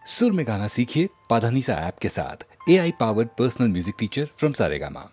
सुर में गाना सीखिए पाधानीसा ऐप के साथ। AI powered personal music teacher from Saregama.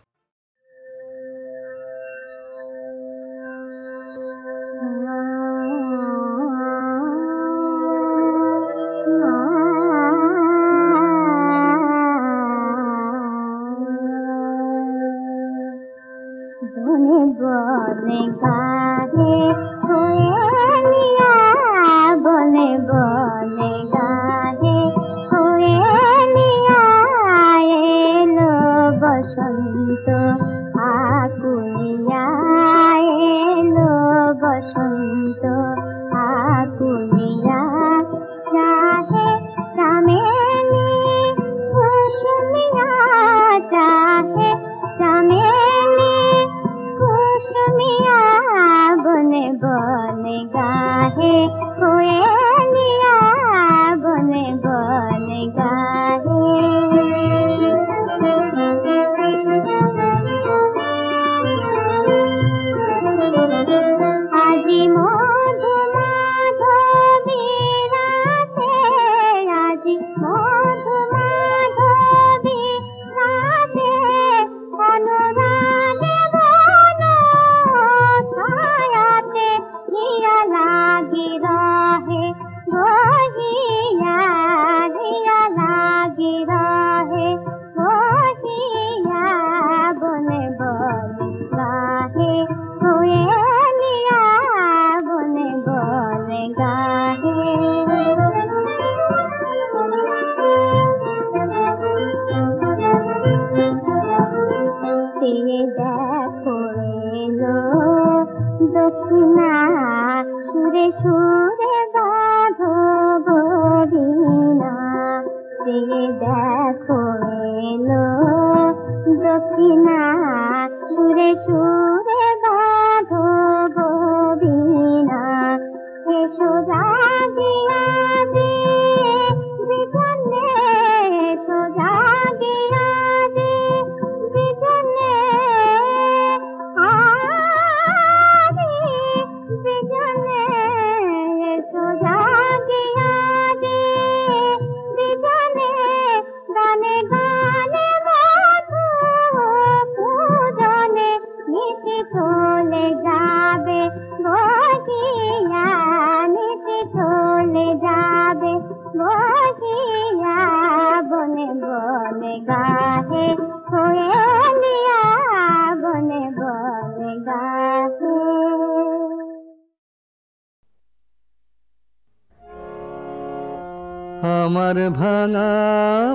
আমার ভাঙা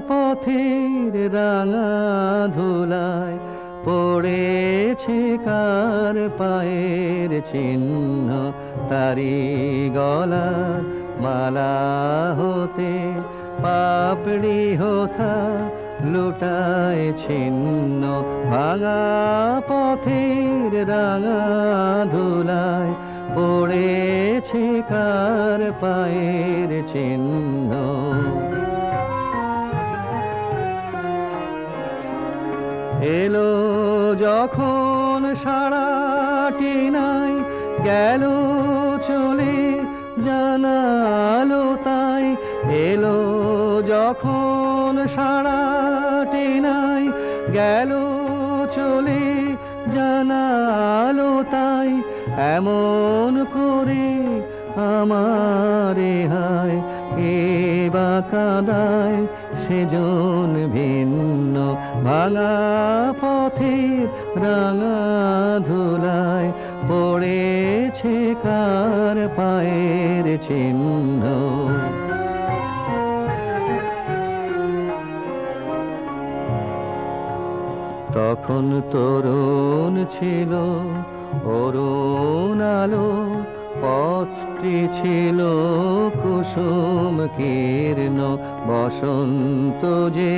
পথের রাঙা ধুলায় পড়েছে কার পায়ের চিহ্ন, তারি গলার মালা হতে পাপড়ি হোথা লুটায় ছিন্ন। ভাঙা পথের রাঙা ধুলায় পড়েছে কার পায়ের চিহ্ন। এলো যখন সারাটি নাই, গেল চলে জানালো তাই। এলো যখন সারাটি নাই, গেল চলে জানালো তাই। এমন করে আমারে হায় কে বা কাঁদায় সেজন ভিন্ন। ভাঙা পথের রাঙা ধুলায় পড়েছে কার পায়ের চিহ্ন। তখন তরুণ ছিল অরুণ আলো, পথটি ছিল কুসুম কীর্ণ। বসন্ত যে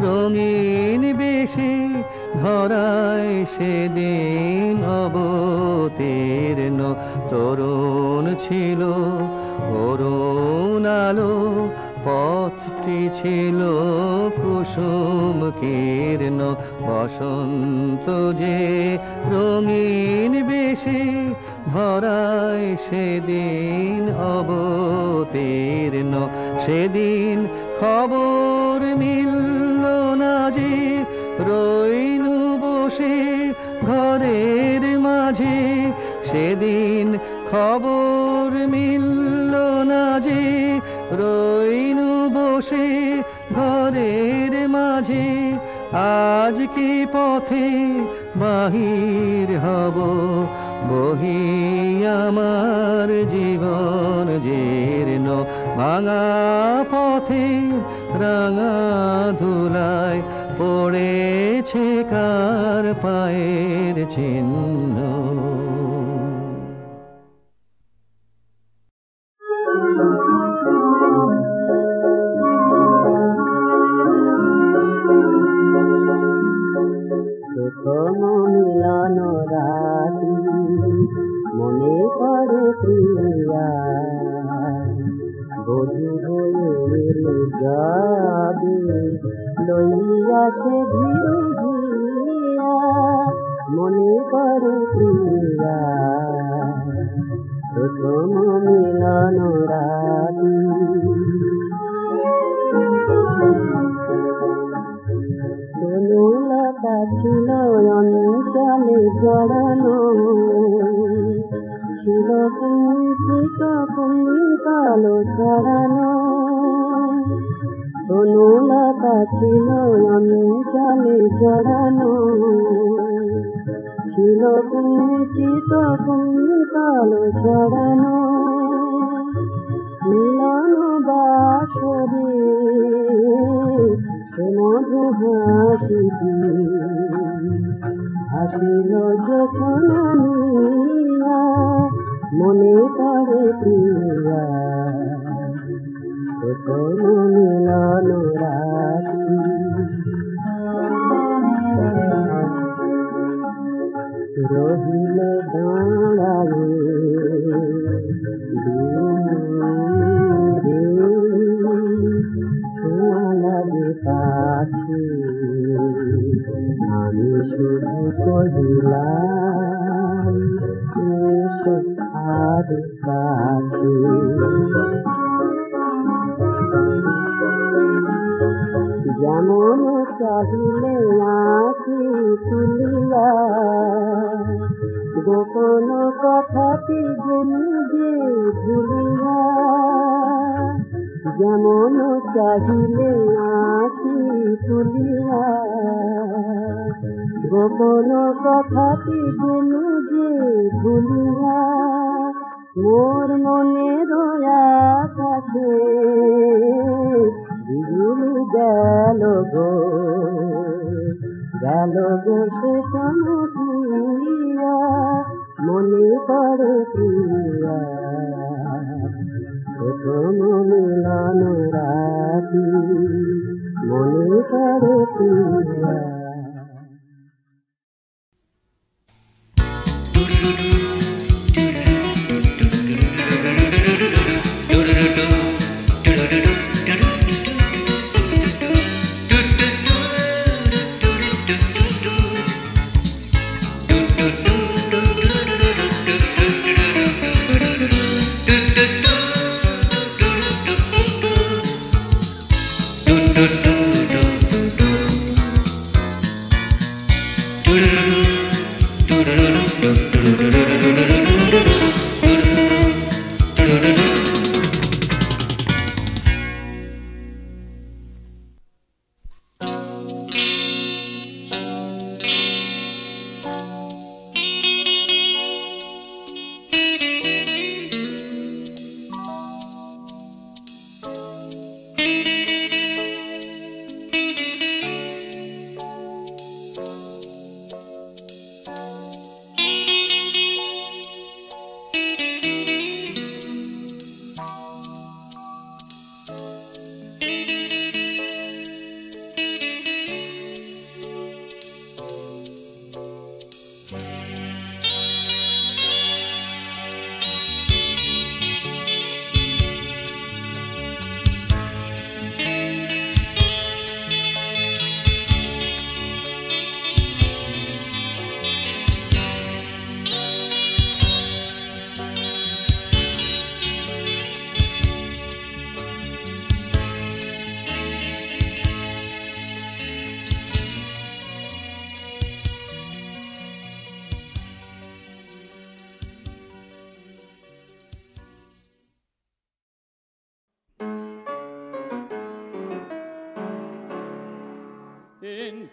রঙিন বেশি ধরায় সেদিন অবতীর্ণ। তরুণ ছিল অরুণ আলো, পথটি ছিল কুসুম কীর্ণ। বসন্ত যে রঙিন বেশি ভরায় সেদিন অবতীর্ণ, সেদিন খবর মিলল না যে রইনু বসে ঘরের মাঝে, সেদিন খবর মিলল না যে রইনু বসে ঘরের মাঝে। আজ কি পথে বাহির হব, বহি আমার জীবন জীর্ণ, ভাঙা পথে রাঙা ধুলায় পড়েছে কার পায়ের চিহ্ন। মিলন রাতি মনে করে প্রিয়া, বধূ হয়ে যাবে লইয়া সে ভিড়িয়া, মনে করে প্রিয়া প্রথম মিলন রাতি। লতা ছিল অঞ্চলে জড়ানো, ছিল কুঞ্চিত কুঙ্কালো ছড়ানো। লতা ছিল অঞ্চলে জড়ানো, ছিল কুঞ্চিত কুঙ্কালো ছড়ানো। মিলন বাসরে মধু হাসিবি, হাসিল জোছনা নিয়া, মনে পড়ে প্রিয়া প্রথম মিলন রাতি। রহিলে দাঁড়ায়ে কাছে, আমি শুধু কহিলাম আর কাছে। যেমন চাহিলে আঁখি তুলিয়া, গোপন কথাটি যে ভুলিয়া। যেমন চাহিলে আঁখি তুলিয়া, গোপন কথাটি যে ভুলিয়া। মোর মনে রয়া থাকে বিজুলি গেল গো, গেল গো সে চমকিয়া, মনে পড়ে প্রিয়া প্রথম মিলন রাতি, মনে পড়ে প্রিয়া। do do do do do do do do do do do do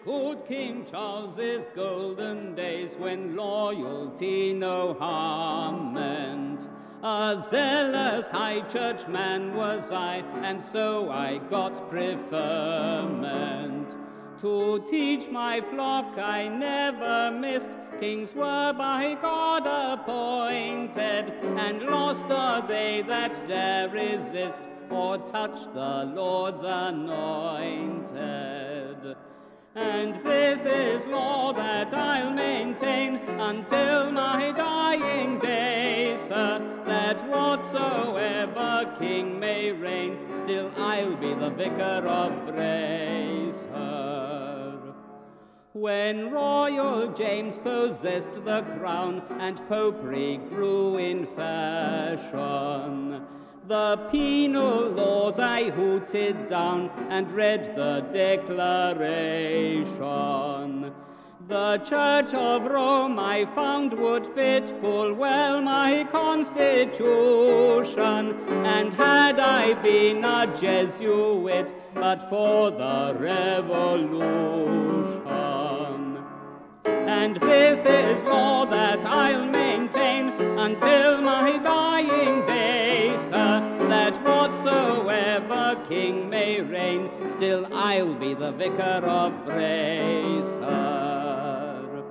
good King Charles's golden days, when loyalty no harm meant. A zealous high church man was I, and so I got preferment. To teach my flock I never missed, kings were by God appointed, and lost are they that dare resist or touch the Lord's anointed. And this is law that I'll maintain until my dying day, sir, that whatsoever king may reign, still I'll be the vicar of Bray, sir. When royal James possessed the crown and popery grew in fashion, the penal laws I hooted down and read the Declaration. The Church of Rome I found would fit full well my constitution, and had I been a Jesuit but for the revolution. And this is law that I'll maintain until my dying day, sir, that whatsoever king may reign, still I'll be the vicar of Bray, sir.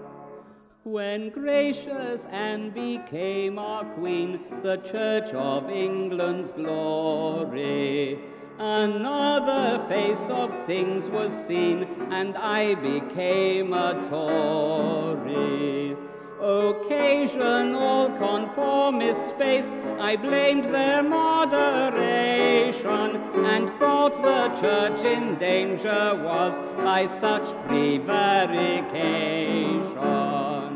When gracious Anne became our queen, the Church of England's glory, another face of things was seen, and I became a Tory. Occasional conformist space, I blamed their moderation, and thought the church in danger was by such prevarication.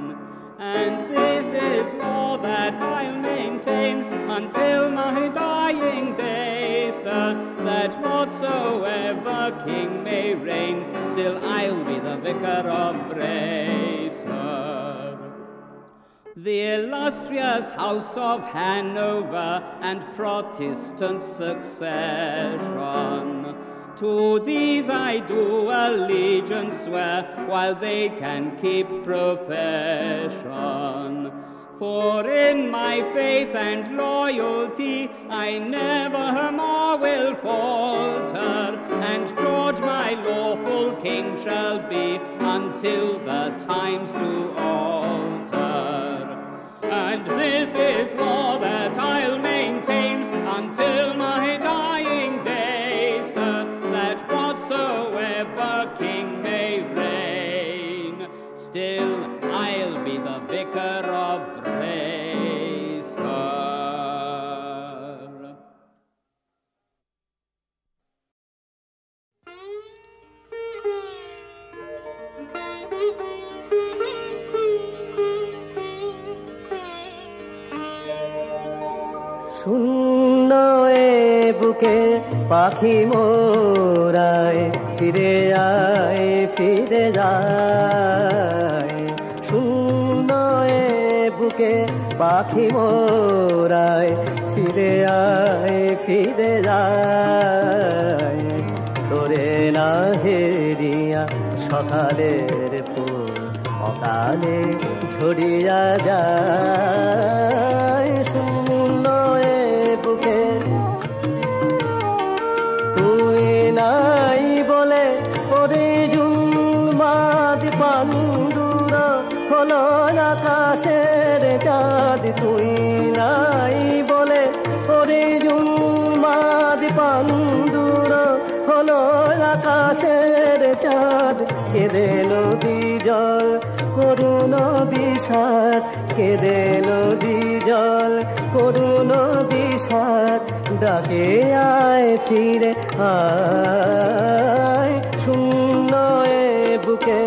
And this is law that I'll maintain until my dying day, sir, that whatsoever king may reign, still I'll be the vicar of Bray, sir. The illustrious house of Hanover and Protestant succession, to these I do allegiance swear, while they can keep profession. For in my faith and loyalty I never more will falter, and George my lawful king shall be until the times do alter. And this is law that I'll maintain until my dying day, sir, that whatsoever king may reign, still I'll be the vicar of Bray, sir. শূন্য এ বুকে পাখি মোরায়, ফিরে আয় ফিরে যায়। শূন্য এ বুকে পাখি মোরায়, ফিরে আয় ফিরে যায়। তোরে না হেরিয়া সকালের ফুল অকালে ঝরিয়া যায়। শূন্য এ বুকে তুই নাই বলে ওরে জুলমাদ পাণ্ডুর হলো আকাশের চাঁদ। তুই নাই বলে ওরে জুলমাদ পাণ্ডুর হলো আকাশের চাঁদ। কেঁদে নদী জল করুণ বিষাদ, কেঁদে নদী জল করুণ বিষাদ। ডাকে আয় ফিরে আয় শূন্য এ বুকে।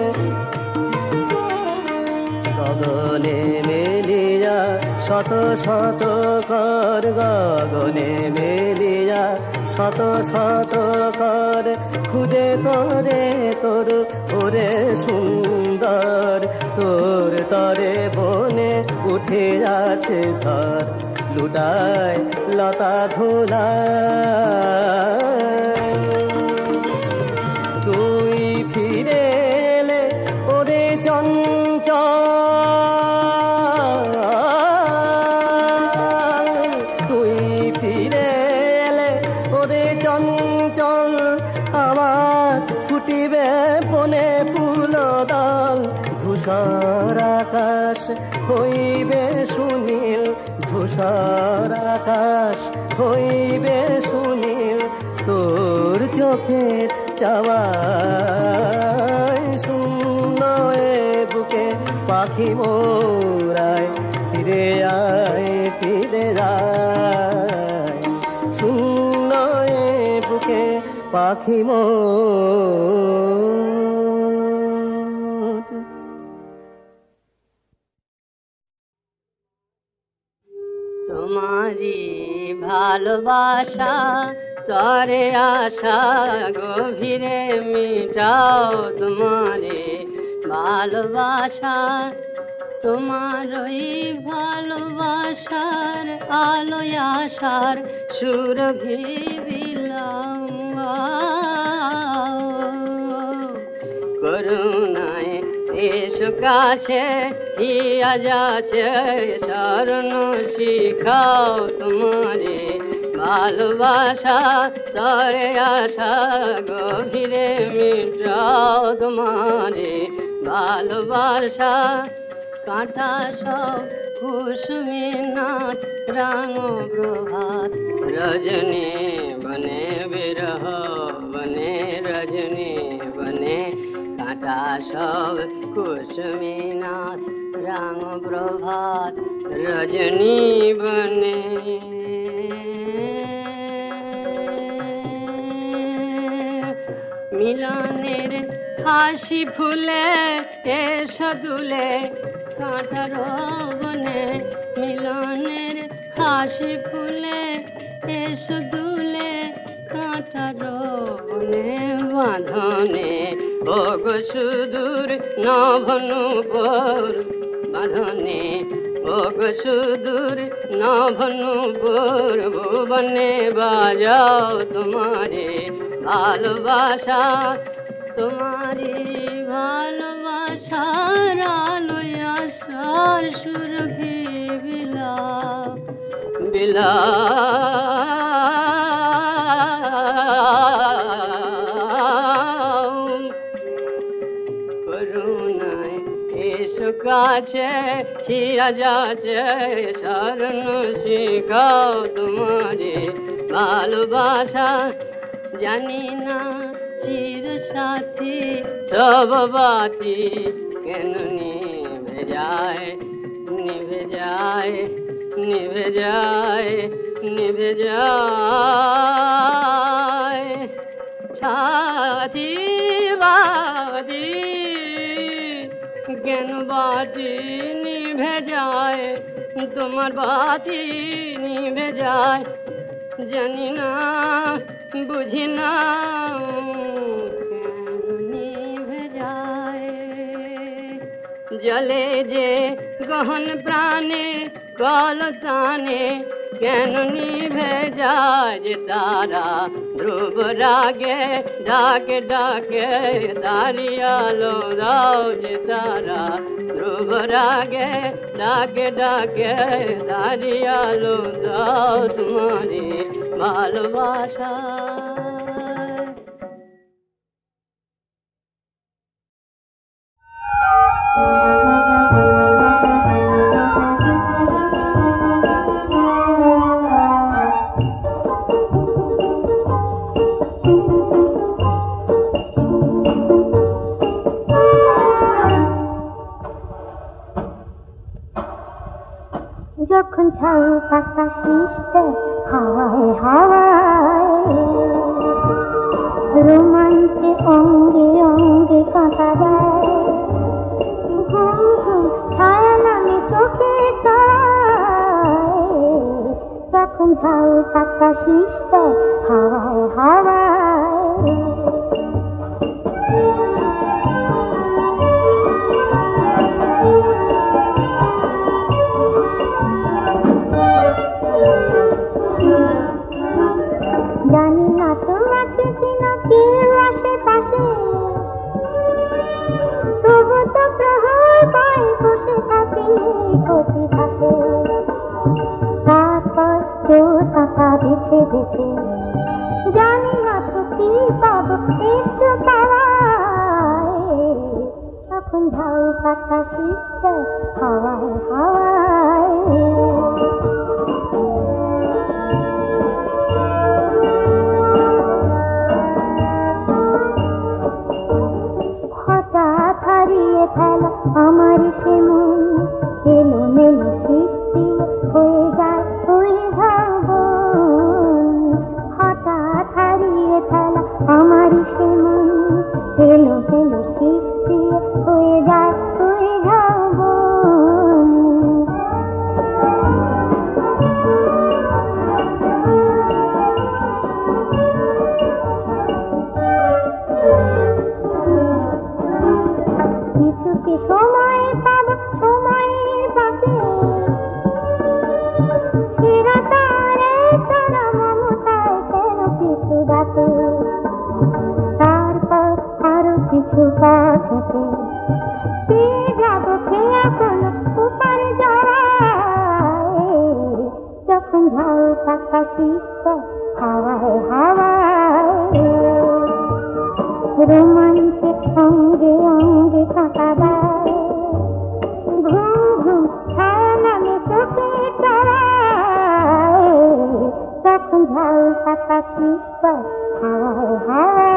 গগনে মেলিয়া শত শত কর, গগনে মেলিয়া শত শত কর। খুঁজে তোরে তোর ওরে সুন্দর, তোর তরে বনে উঠে আছে ঝড়। লুটায় লতা ধুলা তুই ফিরে আবার ফুটিবে বনে ফুল দল, ধূসর আকাশ হইবে সুনীল, ধূসর আকাশ হইবে সুনীল, তোর চোখের চাওয়ায় শূন্য এ বুকে পাখি মোরায়, ফিরে আয় ফিরে যায়, শূন্য এ বুকে পাখি মোর। তোমারি ভালোবাসা তরে আশা গভীরে মিটাও, তোমারে ভালোবাসা, তোমার ওই ভালোবাসার আলোয় আশার সুরভি বিলাও, করুণায় এসো কাছে, হিয়া যাচ্ছে শরণ শিখাও, তোমারে ভালোবাসা তরে আশা গভীরে মিটাও, তোমারে ভালোবাসা। কাঁটা সব কুসুমে নাচ রাঙ প্রভাত, রজনী বনে বিরহ বনে, রজনী বনে, কাঁটা সব কুসুমে নাচ রাঙ প্রভাত, রজনী বনে। মিলনের হাসি ফুলে এসো দুলে কাঁটার বনে, মিলনের হাসি ফুলে এসো দুলে কাঁটার বনে, বাঁধনে ওগো সুদূর নভনুপুর, বাঁধনে ওগো সুদূর নভনুপুর, ভুবনে বাজাও তোমারে ভালোবাসা, তোমারি ভালোবাসার আলোয় আশার সুরভি বিলাও, বিলাও, করুণায় এসো কাছে, হিয়া যাচ্ছে শরণ শিখাও, তোমারে ভালোবাসা। জানি না চির সাথী তব বাতি কেন নিভে যায়, নিভে যায়, নিভে যায়, নিভে যায়, সাথী বাতি কেন বাতি নিভে যায়, তোমার বাতি নিভে যায়, জানি না বুঝি না নিভে যায়, জলে যে গহন প্রাণে কলতানে কেন নিভে যায়, যে তারা ধ্রুব রাগে ডাকে ডাকে তারি আলো দাও, যে তারা ধ্রুব রাগে ডাকে ডাকে তারি আলো দাও, তোমারে ভালোবাসা। যখন ঝাউ পাতা শিশতে হাওয়ায় হাওয়ায়, রোমাঞ্চে অঙ্গে অঙ্গে কাঁটা দেয়, ঘুম ঘুম ছায়া নামে চোখে ছড়ায়, যখন ঝাউ পাতা শিশতে হাওয়ায় হাওয়ায়। জানি না তো আছে কিনা কেউ আশেপাশে, তবু তো প্রহর পায়ে বসে থাকি কচি ঘাসে, তারপর চোর পাতা বেছে বেছে, জানি না পাবো একটু পাওয়ায়, তখন ঝাউ পাতা শিশতে হাওয়ায় হাওয়ায়। হঠাৎ হারিয়ে ফেলা আমার সে মন, এলো মেলো সৃষ্টি হয়ে যায় ফুল ঝাউবন। হঠাৎ হারিয়ে ফেলা আমার সে মন, এলো মেলো সৃষ্টি হয়ে যায় ফুল ঝাউবন। কিছুকে সময় পাব সময়ের বাকে, ছেঁড়া তারে তারা মমতায় কেন কিছু ডাকে। তারপর আরো কিছু পথে পেয়ে যাব খেয়া কোনো উপার জড়ায়, যখন ঝাউ পাতা শিশতে হাওয়ায় হাওয়ায়। রোমাঞ্চে অঙ্গে অঙ্গে কাঁটা দেয়, ঘুম ঘুম ছায়া নামে চোখে চড়ায়, যখন ঝাউ পাতা শিশতে হাওয়ায় হাওয়ায়।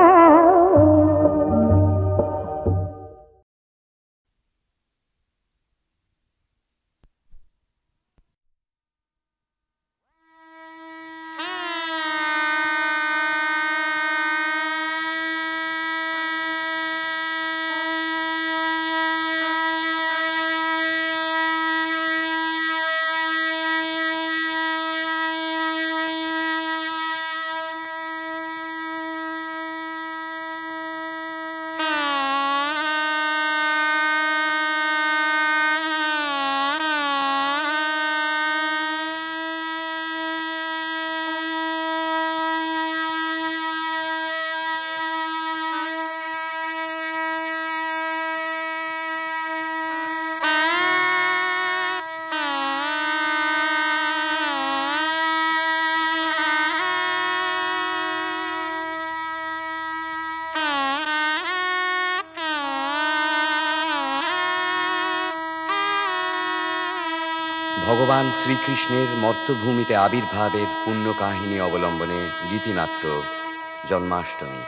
ভগবান শ্রীকৃষ্ণের মর্ত্যভূমিতে আবির্ভাবের পুণ্য কাহিনী অবলম্বনে গীতিনাট্য জন্মাষ্টমী।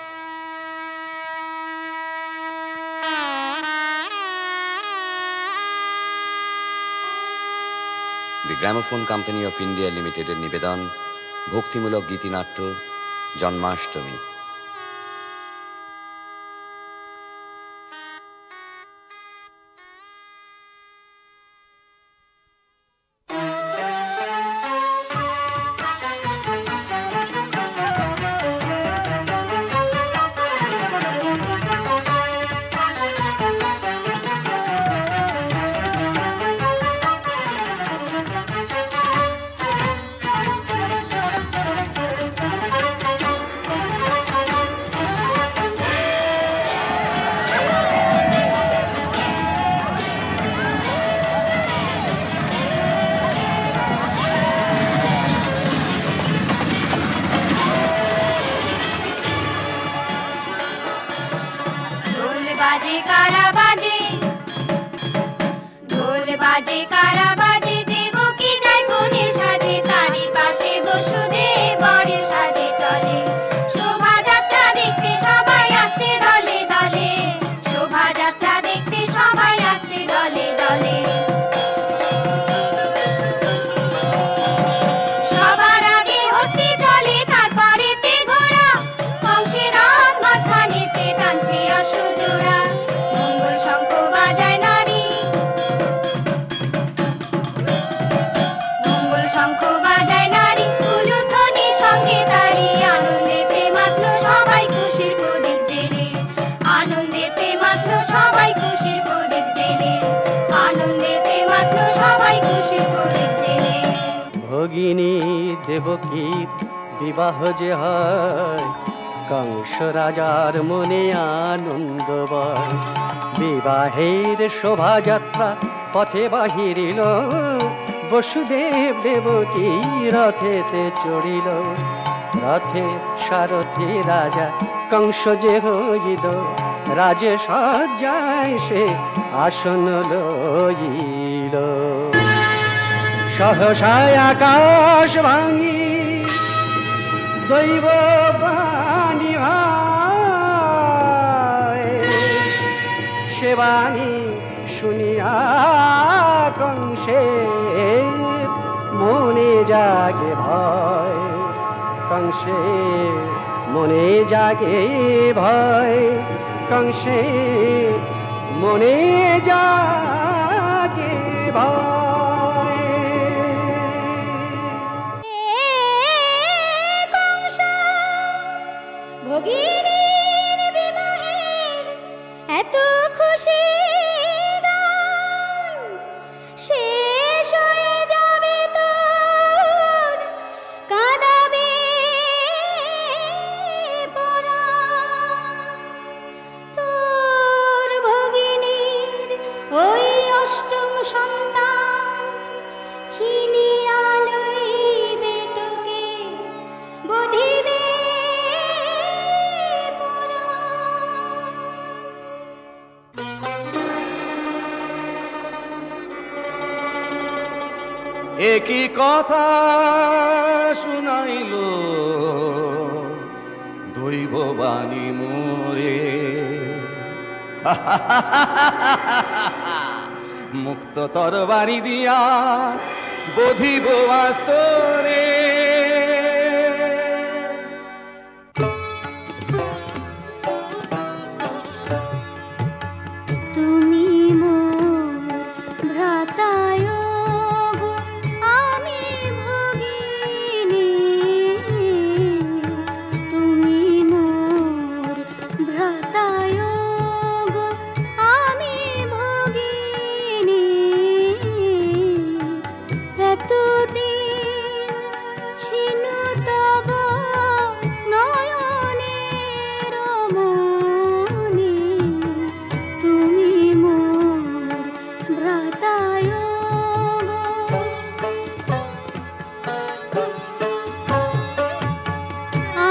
দি গ্রামোফোন কোম্পানি অফ ইন্ডিয়া লিমিটেডের নিবেদন ভক্তিমূলক গীতিনাট্য জন্মাষ্টমী। ভগিনী দেবকীর বিবাহ যে হয়, কংস রাজার মনে আনন্দ বয়। বিবাহের শোভাযাত্রা পথে বাহিরিল, বসুদেব দেবকী রথেতে চড়িল। রথে সারথি রাজা কংস যে হইল রাজে সজ্জায় সে আসন লইল। সহসায় আকাশ ভাঙি দৈব বাণী হয়, সে বাণী শুনিয়া কংসে মনে জাগে ভয়, কংসে মনে জাগে ভয়, কংসে মনে জাগে ভয়। কংস ভগিনীর বিবাহের এত খুশি গান শেষ হয়ে যাবে তোর কাঁদাবে পরাণ। তোর ভগিনীর ওই অষ্টম সন্তান ছিনিয়া লইবে তোকে বধিবে একই কথা শুনাইল দৈব বাণী মোরে, মুক্ত তরবারি দিয়া বধিব আস্তরে। তুমি মোর ভ্রাতায় গো, আমি ভগিনী। তুমি মোর ভ্রাতায় গো, আমি ভগিনী। এতদিন ছিল তব নয়নের মনি, তুমি মোর ভ্রাতায় গো।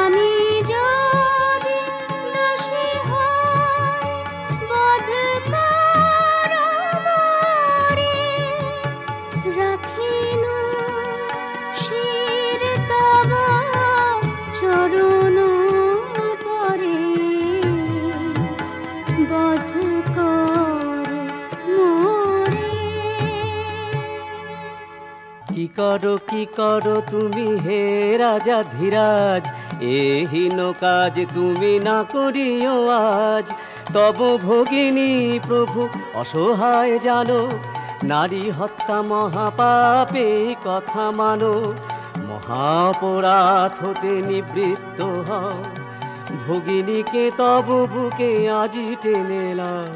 আমি যদি দোষী হই বধ কর মোরে, রাখিনু শির তব চরণ পরে, বধ কর মোরে। কি করো তুমি হে রাজা ধীরাজ, এহীন কাজ তুমি না করিও আজ। তব ভগিনী প্রভু অসহায় জানো, নারী হত্যা মহাপাপে কথা মানো। মহাপরাধ হতে নিবৃত্ত হও, ভগিনীকে তব বুকে আজি টেনে লাও,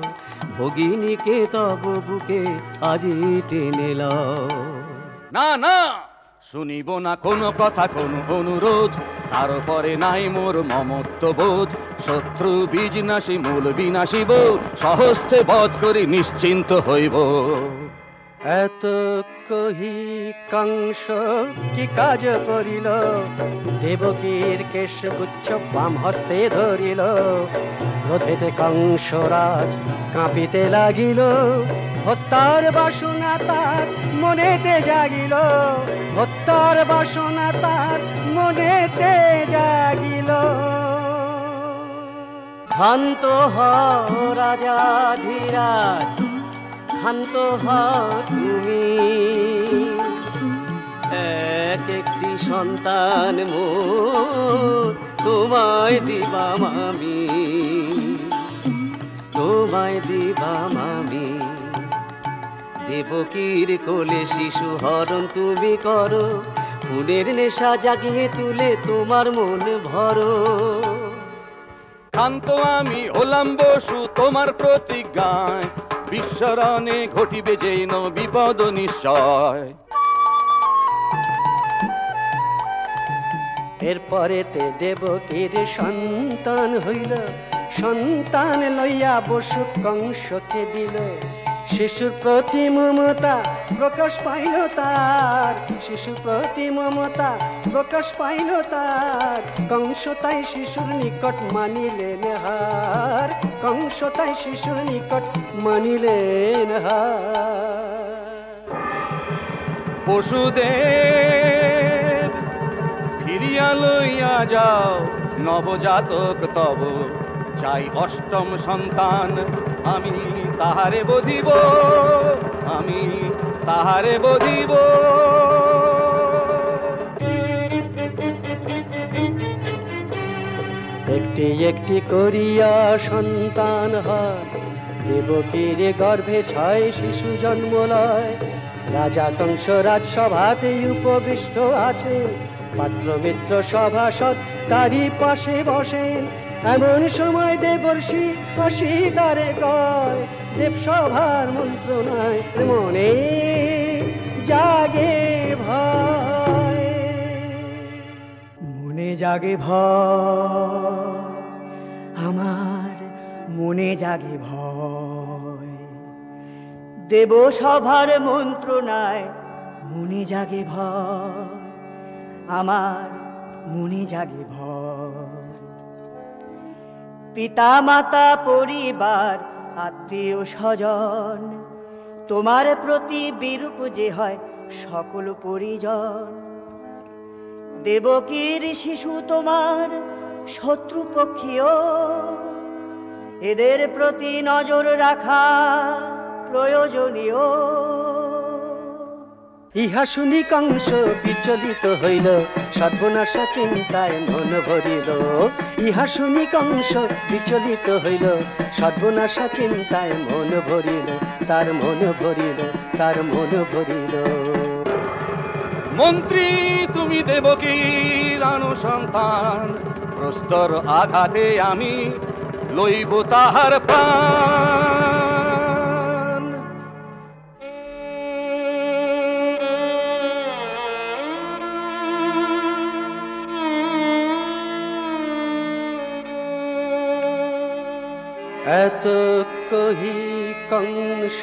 ভগিনীকে তব বুকে আজি টেনে লাও। না না, শুনিব না কোনো কথা কোনো অনুরোধ, তারপরে নাই মোর মমত্ব বোধ। শত্রু বীজ নাশী মূল বিনাশী বোধ, সহস্তে বধ করি নিশ্চিন্ত হইব। এত কহি কংস কি কাজ করিল, দেবকীর কেশগুচ্ছ বাম হস্তে ধরিল। ক্রোধেতে কংসরাজ কাঁপিতে লাগিল, হত্যার বাসনা তার মনেতে জাগিল, হত্যার বাসনা তার মনেতে জাগিল। শান্ত হও রাজা ধীরাজ, শান্ত হও তুমি। এক একটি সন্তান মোর তোমায় দিবাম আমি, তোমায় দিবাম আমি। দেবকীর কোলে শিশু হরণ তুমি করো, ফুলের নেশা জাগিয়ে তুলে তোমার মন ভরো। শান্ত আমি হলাম বসু তোমার প্রতিজ্ঞায়, বিশ্বরণে ঘটিবে যেন বিপদ নিশ্চয়। এরপরেতে দেবকীর সন্তান হইল, সন্তান লইয়া বসু কংসকে দিল। শিশুর প্রতি মমতা প্রকাশ পাইল তার, শিশুর প্রতি মমতা প্রকাশ পাইল তার। কংস তাই শিশুর নিকট মানিলেন হার, কংস তাই শিশুর নিকট মানিলেন হার। পশুদের ফিরিয়া লইয়া যাও নবজাতক তব, চাই অষ্টম সন্তান আমি তাহারে বধিব, আমি তাহারে বধিব। একটি একটি করিয়া সন্তান হয়, দেবকীর গর্ভে 6 শিশু জন্ম লয়। রাজা কংস রাজসভাতে উপবিষ্ট আছেন, পাত্র মিত্র সভাসদ তারই পাশে বসেন। এমন সময় দেবর্ষি হাসি তারে কয়, দেবসভার মন্ত্রণায় মনে জাগে ভয়, মনে জাগে ভয়, আমার মনে জাগে ভয়। দেবসভার মন্ত্রণায় মনে জাগে ভয়, আমার মনে জাগে ভয়। পিতা মাতা পরিবার আত্মীয় স্বজন, তোমার প্রতি বিরূপ যে হয় সকল পরিজন। দেবকীর শিশু তোমার শত্রুপক্ষীয়, এদের প্রতি নজর রাখা প্রয়োজনীয়। ইহা শুনি কংস বিচলিত হইল, সর্বনাশা চিন্তায় মন ভরিল। ইহা শুনি কংস বিচলিত হইল, সর্বনাশা চিন্তায় মন ভরিল, তার মন ভরিল, তার মন ভরিল। মন্ত্রী তুমি দেবকীর অনুসন্তান, প্রস্তর আঘাতে আমি লইব তাহার প্রাণ। এত কহি কংস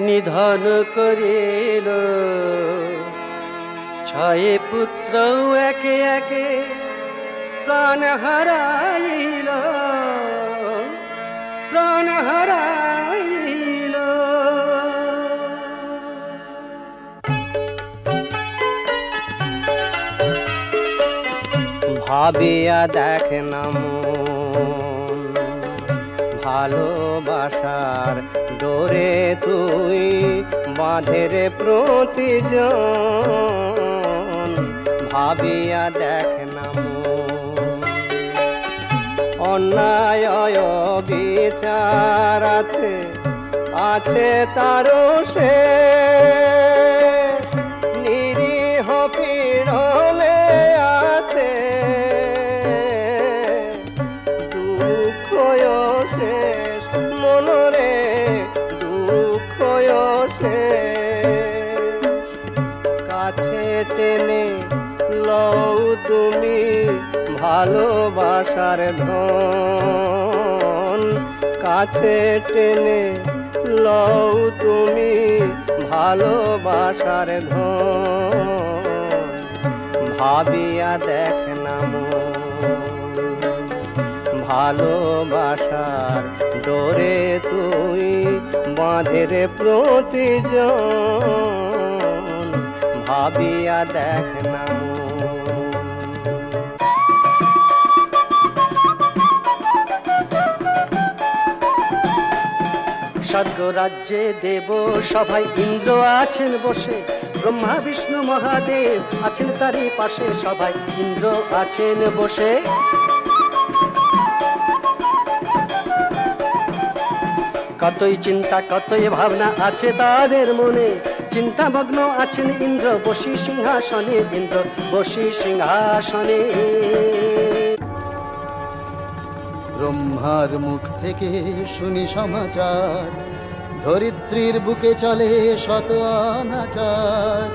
নিধন করিল, 6 পুত্র একে একে প্রাণ হারাইল, প্রাণ হারাইল। ভাবিয়া দেখ না মন, ভালোবাসার ডোরে তুই বাঁধে রে প্রতিজন। ভাবিয়া দেখ না মন, অন্যায় বিচার আছে, আছে তারও শেষ। নিরীহ পীড়নে আছে দুঃখ শেষ, মনরে দুঃখ শেষ। কাছে টেনে লও তুমি ভালোবাসার ধন, কাছে টেনে লও তুমি ভালোবাসার ধন। ভাবিয়া দেখ না মন, ভালোবাসার ডোরে তুই বাঁধে রে প্রতিজন। ভাবিয়া দেখ না মন। স্বর্গ রাজ্যে দেব সভায় ইন্দ্র আছেন বসে, ব্রহ্মা বিষ্ণু মহাদেব আছেন তারই পাশে, সবাই ইন্দ্র আছেন বসে। কতই চিন্তা কতই ভাবনা আছে তাদের মনে, চিন্তামগ্ন আছেন ইন্দ্র বসি সিংহাসনে, ইন্দ্র বসি সিংহাসনে। ব্রহ্মার মুখ থেকে শুনি সমাচার, ধরিত্রীর বুকে চলে শত অনাচার।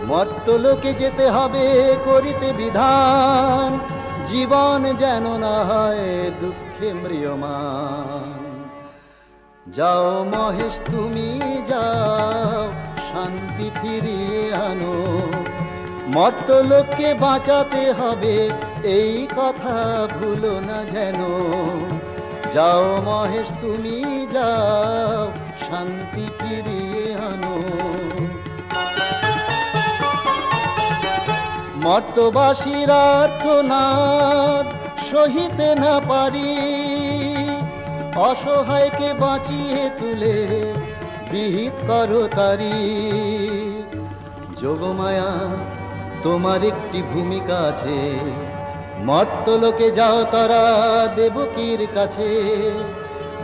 মর্তলোকে যেতে হবে করিতে বিধান, জীবন যেন না হয় দুঃখে ম্রিয়মান। যাও মহেশ তুমি যাও, শান্তি ফিরিয়ে আনো। মর্তলোককে বাঁচাতে হবে এই কথা ভুলো না যেন। যাও মহেশ তুমি যাও, শান্তি ফিরিয়ে আনো। মর্তবাসীর আর্তনাদ সহিতে না পারি, অসহায়কে বাঁচিয়ে তুলে বিহিত করো তারি। যোগমায়া তোমার একটি ভূমিকা আছে, মর্তলোকে যাও তারা দেবকীর কাছে।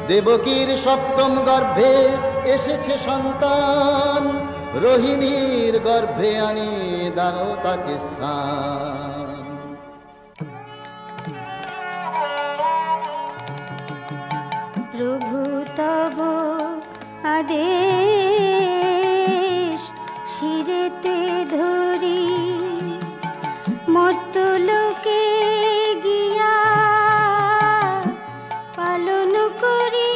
দেবকীর সপ্তম গর্ভে এসেছে সন্তান, রোহিণীর গর্ভে আনি দাও তাকে স্থান। প্রভু তব আদেশ শিরেতে ধরি, মর্তলোকে গিয়া পালন করি।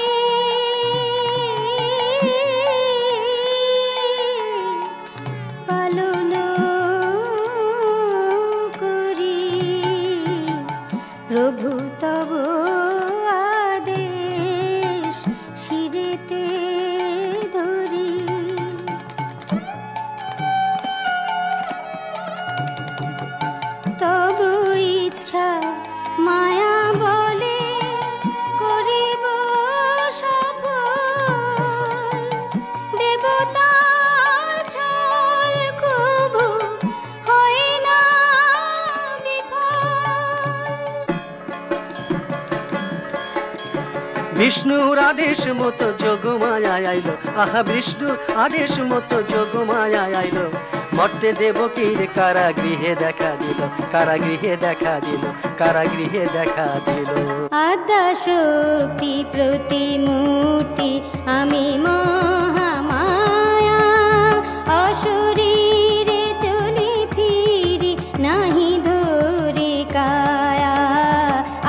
পালন করি প্রভু তব আদেশ শিরেতে ধরি। তব ইচ্ছা মায়া বলে করিব সফল, দেবতার ছল কবু হয় না বিফল। বিষ্ণুর আদেশ মতো যোগমায়া আইলো, আহা বিষ্ণুর আদেশ মতো যোগমায়া আইলো। মর্তে দেবকীর কারাগৃহে দেখা দিল, কারাগৃহে দেখা দিল, কারাগৃহে দেখা দিল। আদ্যা শক্তি প্রতিমূর্তি আমি মহামায়া, অশরীরে চলি ফিরি নাহি ধরি কায়া।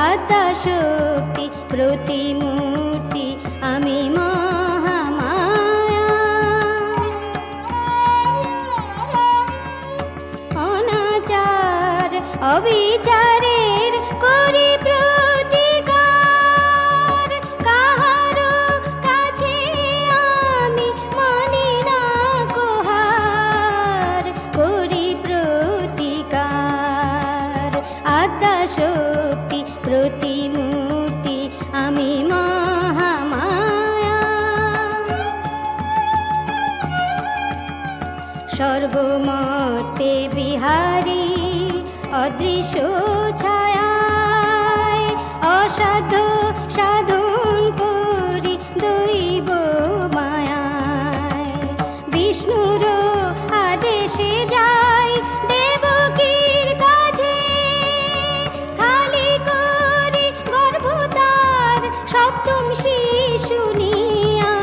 আদ্যা শক্তি প্রতিমূর্তি আমি মহামায়া, অনাচার অবিচারের করি প্রতিকার। কাহারো কাছে আমি মানি না কোহার, করি প্রতিকার। আদ্যা শক্তি প্রতিমূর্তি আমি মহামায়া, সর্বমতে বিহারী অদৃশ্য ছায়ায়, অসাধ্য সাধন করি দৈব মায়ায়। বিষ্ণুর আদেশে যাই দেবকীর কাছে, খালি করি গর্ভ তার সপ্তম শিশু নিয়া।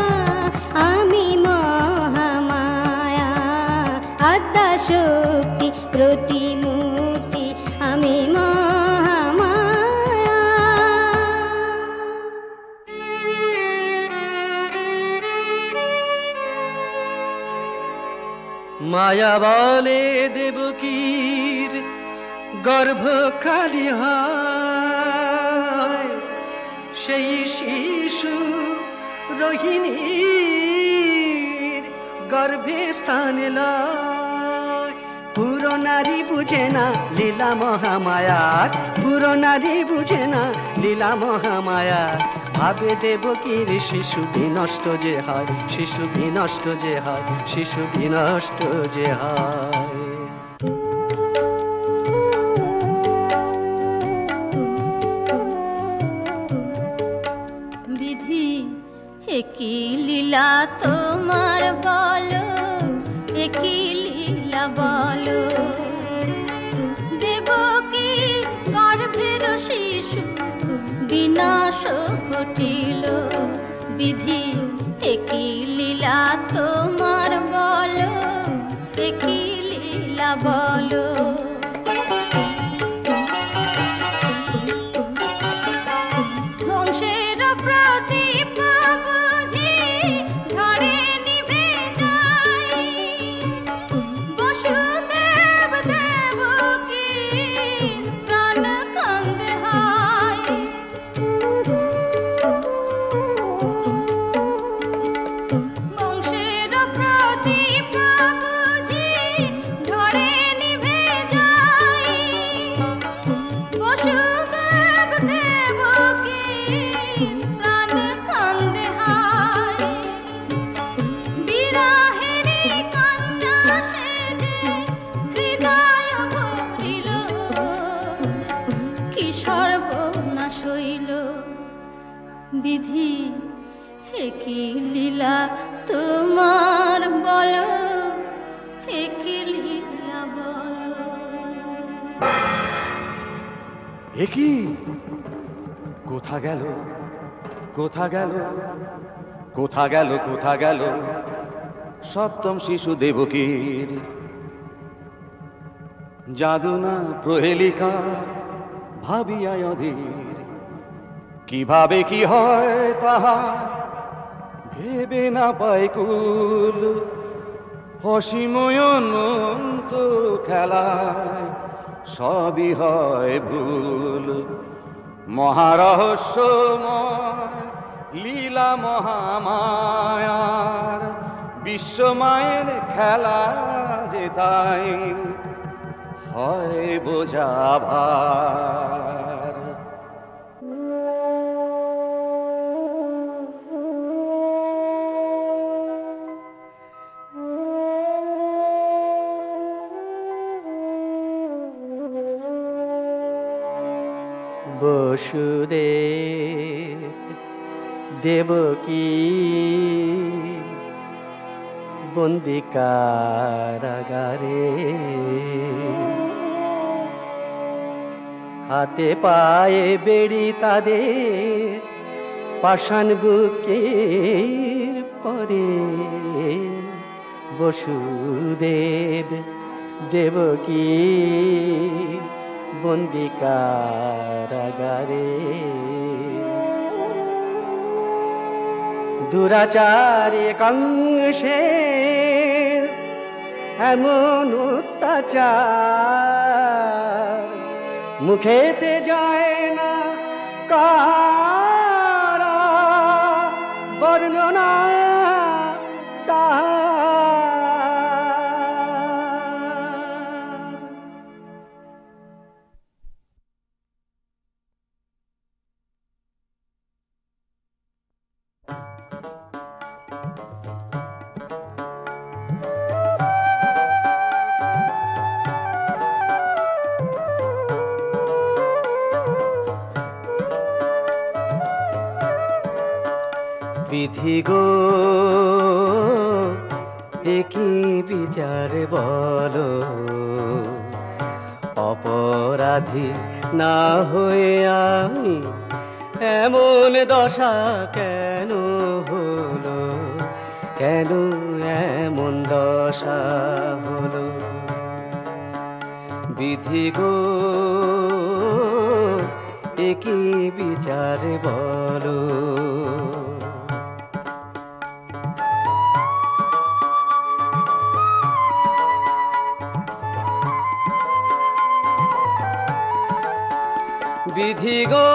আমি মহামায়া, আদ্যা শক্তি প্রতিমূর্তি আমি মহামায়া। মায়া বলে দেবকীর গর্ভ খালি হয়, সেই শিশু রোহিণীর গর্ভে স্থান লয়। পুরো নারী বুঝে না লীলা মহামায়ার, পুরো নারী বুঝে না লীলা মহামায়া। ভাবে দেবকীর শিশু বিনষ্ট যে হয়, শিশু বিনষ্ট যে হয়, শিশু বিনষ্ট যে হয়। বিধি একই লীলা তোমার বলো, একই লীলা বলো। দেবকী গর্ভের শিশু বিনাশ ঘটিল, বিধি একই লীলা তোমার বলো, একই লীলা বলো। বংশের প্রদীপ বুঝি বিধি একই লীলা তোমার বলো, একই লীলা বলো। একই কোথা গেল, কোথা গেল, কোথা গেল, কোথা গেল সপ্তম শিশু দেবকীর জাদু না প্রহেলিকা ভাবিয়া অধীর। কিভাবে কি হয় তাহা ভেবে না পায় কুল, অসীময় অনন্ত খেলায় সবই হয় ভুল। মহারহস্যময় লীলা মহামায়ার বিশ্বমায়ের খেলা যে তাই হয় বোঝা ভার। বসুদেব দেবকী বন্দি কারাগারে, হাতে পায়ে বেড়ি তাদের পাষাণ বুকের পরে। বসুদেব দেবকী বন্দি কারাগারে, দুরাচারে কংসে এমন অত্যাচার, মুখেতে যায় না কারা বর্ণনা তাহার। বিধি গো একই বিচার বলো, অপরাধী না হয়ে আমি এমন দশা কেন হলো, কেন এমন দশা হলো। বিধি গো একই বিচার বলো, বিধি গো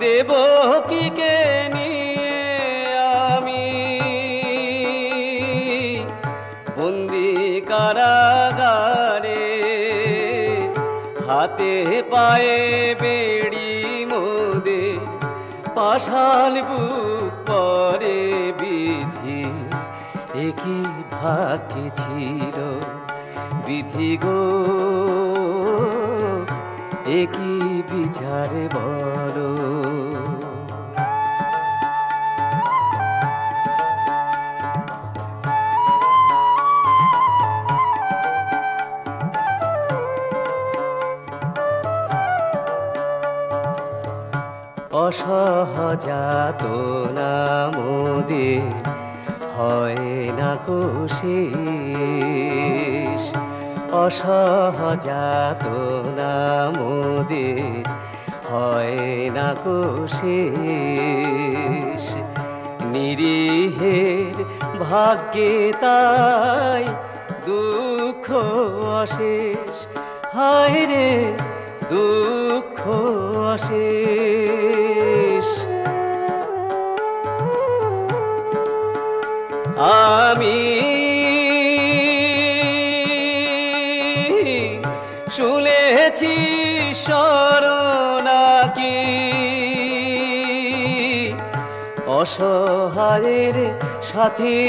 দেবকীকে নিয়ে আমি বন্দি কারাগারে, হাতে পায়ে বেড়ি মোদে পাষাণ বুক পরে। বিধি একই ভাগ্যে ছিল, বিধি গো একই বিচার বলো। অসহজাত নামদে হয় না কোশেষ, অসহজাত নামদে হয় না কোশেষ। নিরীহের ভাগ্যে তাই দুঃখ অশেষ, হায় রে দুঃখ অশেষ। আমি শুনেছি শরণাকি অসহায়ের সাথী,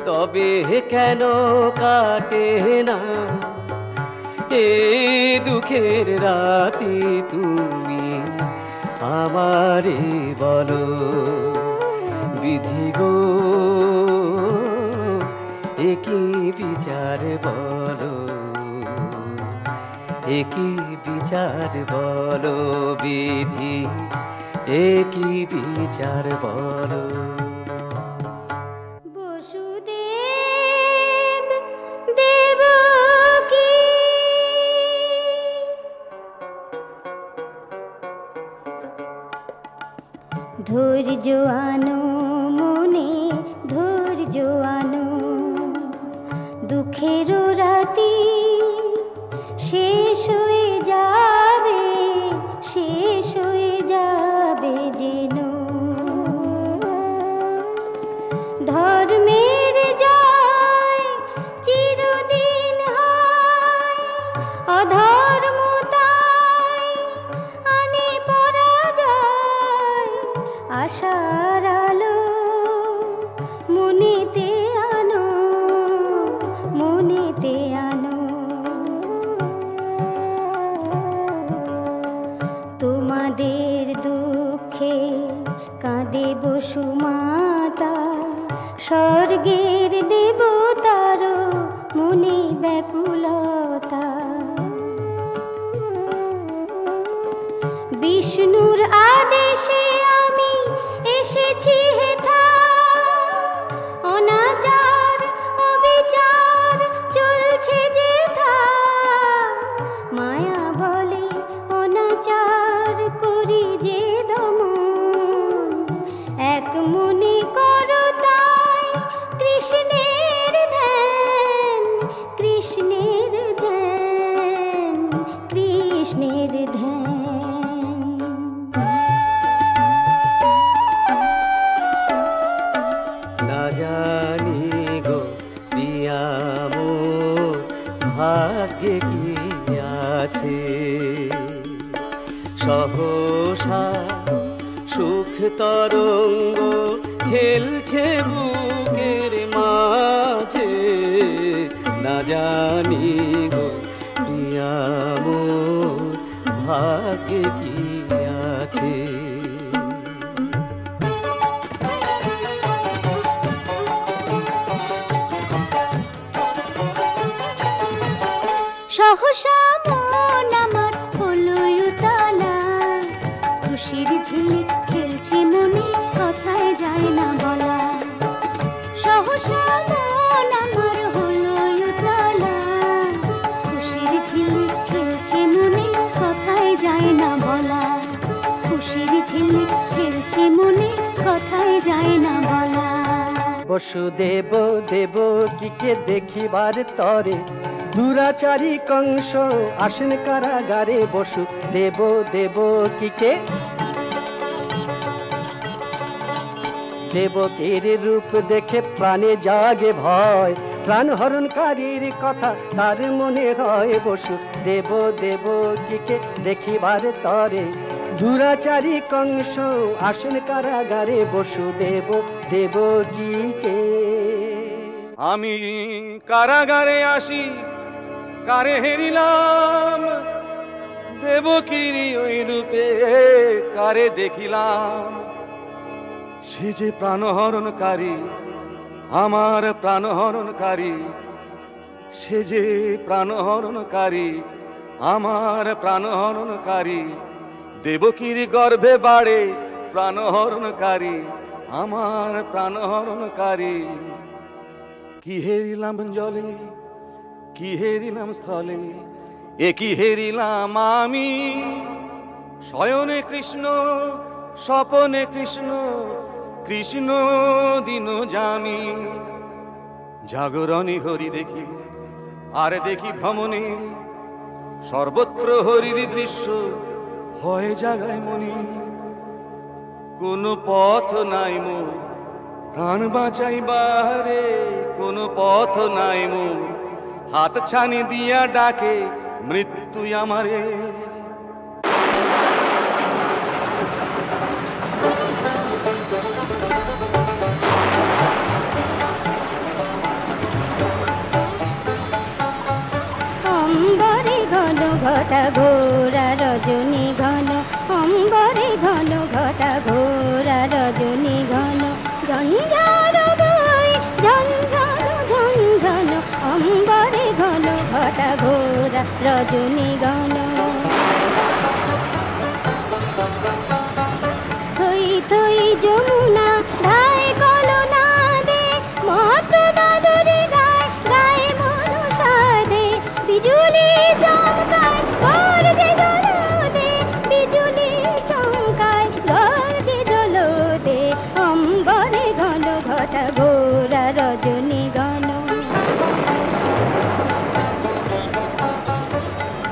তবে কেন কাটে না এ দুঃখের রাতে তুমি আমারে বলো বিধি গো একই বিচার বলো একই বিচার বলো বিধি একই বিচার বলো বসুদেব দেবকী ধৈর্য আনো মনে ধৈর্য আনো দুঃখের রাতি শেষ হয়ে যাবে শেষ হয়ে যাবে যেন ধর্মের জয় চিরদিন হয় অধর্মতায় আনে পরাজয় আশার আলো মনেতে আনো মনেতে আনো তোমাদের দুঃখে কাঁদে বসুমাতা স্বর্গের দেবতারও মনে ব্যাকুলতা বিষ্ণুর আদেশে আমি এসেছি হেথা অনাচার অবিচার চলছে যেথা মায়া বলে অনাচার করি যে দমন এক মনে করো তাই কৃষ্ণের ধ্যান কৃষ্ণের ধ্যান কৃষ্ণের ধ্যান না জানি গো প্রিয়া মোর ভাগ্যে কি আছে সহসা সুখ তরঙ্গ খেলছে বুকের মাঝে না জানি গো প্রিয়া মোর ভাগ্যে কি আছে সহসা মন আমার হলো উতলা খুশির ঝিলিক খেলছে মনে কথায় যায় না বলা সহসা মন আমার হলো উতলা খুশির ঝিলিক খেলছে মনে কথায় যায় না বলা খুশির ঝিলিক খেলছে মনে কথায় যায় না বলা বসুদেব দেবকীকে দেখিবার তরে দুরাচারী কংস আসেন কারাগারে বসুদেব দেবকীকে দেবকীর রূপ দেখে প্রাণে জাগে ভয় প্রাণ হরণকারীর কথা তার মনে হয় বসুদেব দেবকীকে দেখিবার তরে দুরাচারী কংস আসেন কারাগারে বসুদেব দেবকীকে আমি কারাগারে আসি কারে হেরিলাম দেবকীর ওই রূপে কারে দেখিলাম সে যে প্রাণহরণকারী আমার প্রাণহরণকারী সে যে প্রাণহরণকারী আমার প্রাণহরণকারী দেবকীর গর্ভে বাড়ে প্রাণহরণকারী আমার প্রাণহরণকারী কি হেরিলাম জলে কি হেরিলাম স্থলে এ কি হেরিলাম আমি শয়নে কৃষ্ণ স্বপনে কৃষ্ণ কৃষ্ণ দিন জামি জাগরণী হরি দেখি আর দেখি ভ্রমণে সর্বত্র হরির দৃশ্য হয় জাগায় মনি কোন পথ নাই মোর প্রাণ বাঁচাইবারে কোন পথ নাই মোর হাত ছানি দিয়া ডাকে মৃত্যু আমারে অম্বরে ঘটা ঘোরা রজনী ঘন অম্বরে ঘন ঘটা ঘোরা রজনী ঘন ঝঞ্ঝার বই ঝঞ্ঝন ঝঞ্ঝন অম্বরে ঘন ঘটা ঘোরা রজনী ঘন থই থই যমুনা ধায় কলনা দে মত দাদুরি গায় গায়ে মনসা দে বিজুলি চমকায় গর্জে দোলদে বিজুলি চমকায় গর্জে দোলদে অম্বরে ঘন ঘটা ঘোরা রজনী ঘন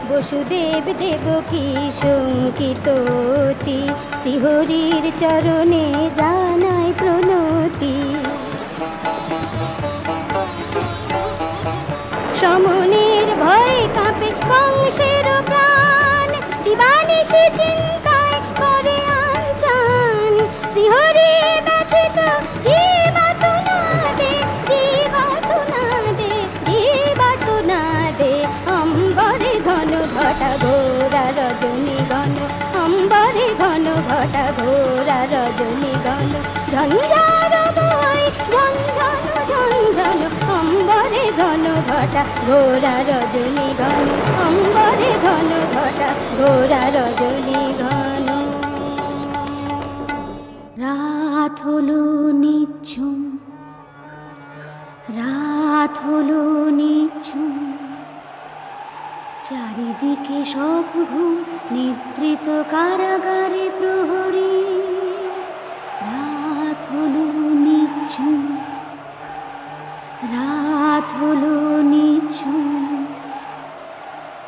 বসুদেব দেবকী শঙ্কিততি শ্রীহরির চরণে জানায় প্রণতি সমনের ভয় কাঁপে কংসের প্রাণ দিবানিশি চিন্তায় করে আঞ্চান শ্রীহরি ব্যথিত জীবাতুনাদে জীবাতুনাদে জীবাতুনাদে অম্বরে ঘন ঘটা ঘোরা রজনী ঘন অম্বরে ঘন ঘটা ঘোরা রজনী ঘন ঝঞ্ঝার বই ঝঞ্ঝন ঝঞ্ঝন অম্বরে ঘন ঘটা ঘোরা রজনী ঘন অম্বরে ঘন ঘটা ঘোরা রজনী ঘন রাত হলো নিঝুম রাত হলো নিঝুম চারিদিকে সব ঘুম নিদ্রিত কারাগারে প্রহরী রাত হলো নিঝুম রাত হলো নিঝুম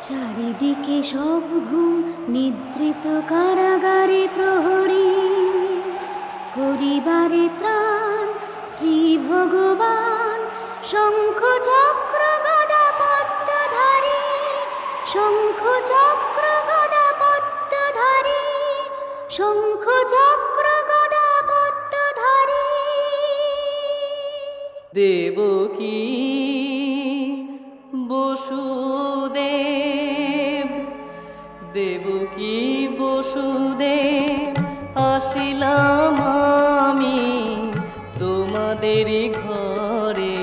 চারিদিকে সব ঘুম নিদ্রিত কারাগারে প্রহরী করিবারে ত্রাণ শ্রী ভগবান শঙ্খ চক্র গদা পদ্মধারী শঙ্খ চক্র গদা পদ্মধারী শঙ্খ চক্র গদা পদ্মধারী দেবকী বসুদেব দেবকী বসুদেব আসিলাম আমি তোমাদেরই ঘরে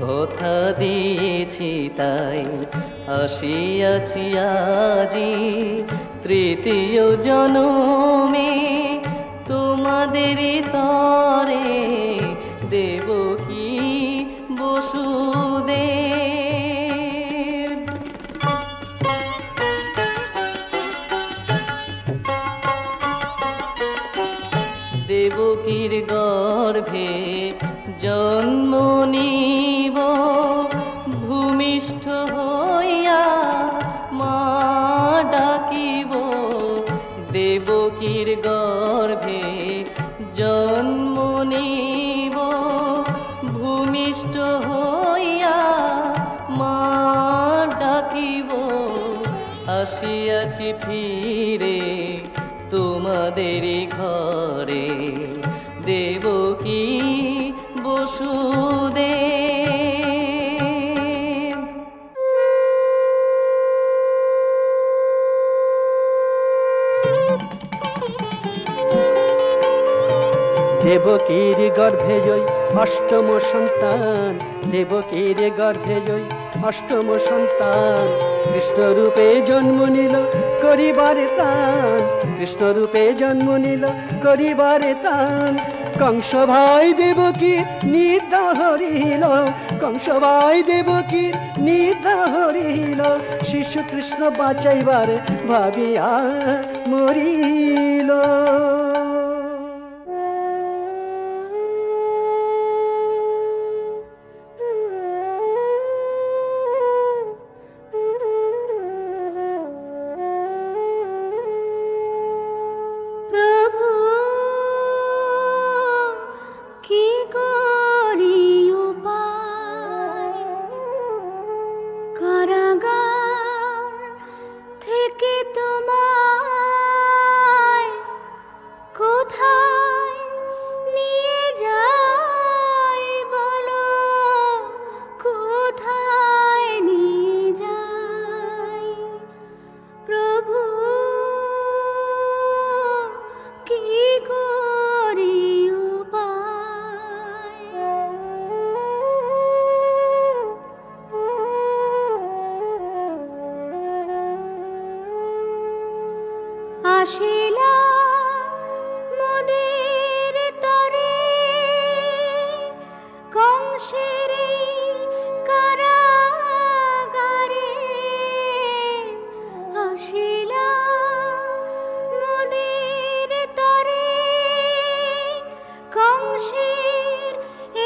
কথা দিয়েছি তাই আসিয়াছি আজি তৃতীয় জনমে তোমাদেরই তরে দেবকী বসুদেব দেবকীর গর্ভে জন্ম নিব ভূমিষ্ঠ হইয়া মা ডাকিব দেবকীর গর্ভে জন্ম নিব ভূমিষ্ঠ হইয়া মা ডাকিব আসিয়াছি ফিরে তোমাদেরই ঘরে দেবকী বসুদেব দেবকীর গর্ভে জয় অষ্টম সন্তান দেবকীর গর্ভে জয় অষ্টম সন্তান কৃষ্ণ রূপে জন্ম নিল করিবারে তান কৃষ্ণ রূপে জন্ম নিল করিবারে তান কংস ভাই দেবকী নিদ্রা হরিল কংস ভাই দেবকী নিদ্রা হরিল শিশু কৃষ্ণ বাঁচাইবার ভাবিয়া মরিল আসিলা মোদের তরে কংসের কারাগারে আসিলা মোদের তরে কংসের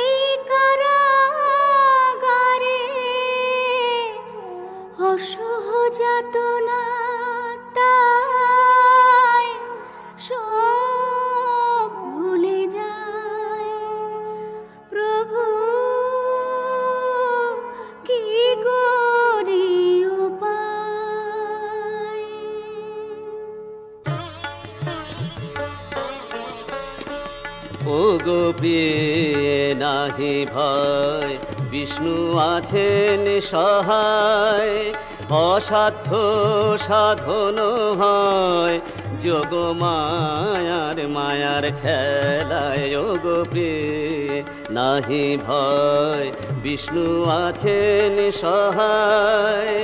এই কারাগারে অসহযাতনা তাই সব ভুলে যায় প্রভু কি করি উপায় ও গো প্রিয়ে নাহি ভয় বিষ্ণু আছেন সহায় অসাধ্য সাধন হয় যোগ মায়ার মায়ার খেলায় ও গো প্রিয়ে নাহি ভয় বিষ্ণু আছেন সহায়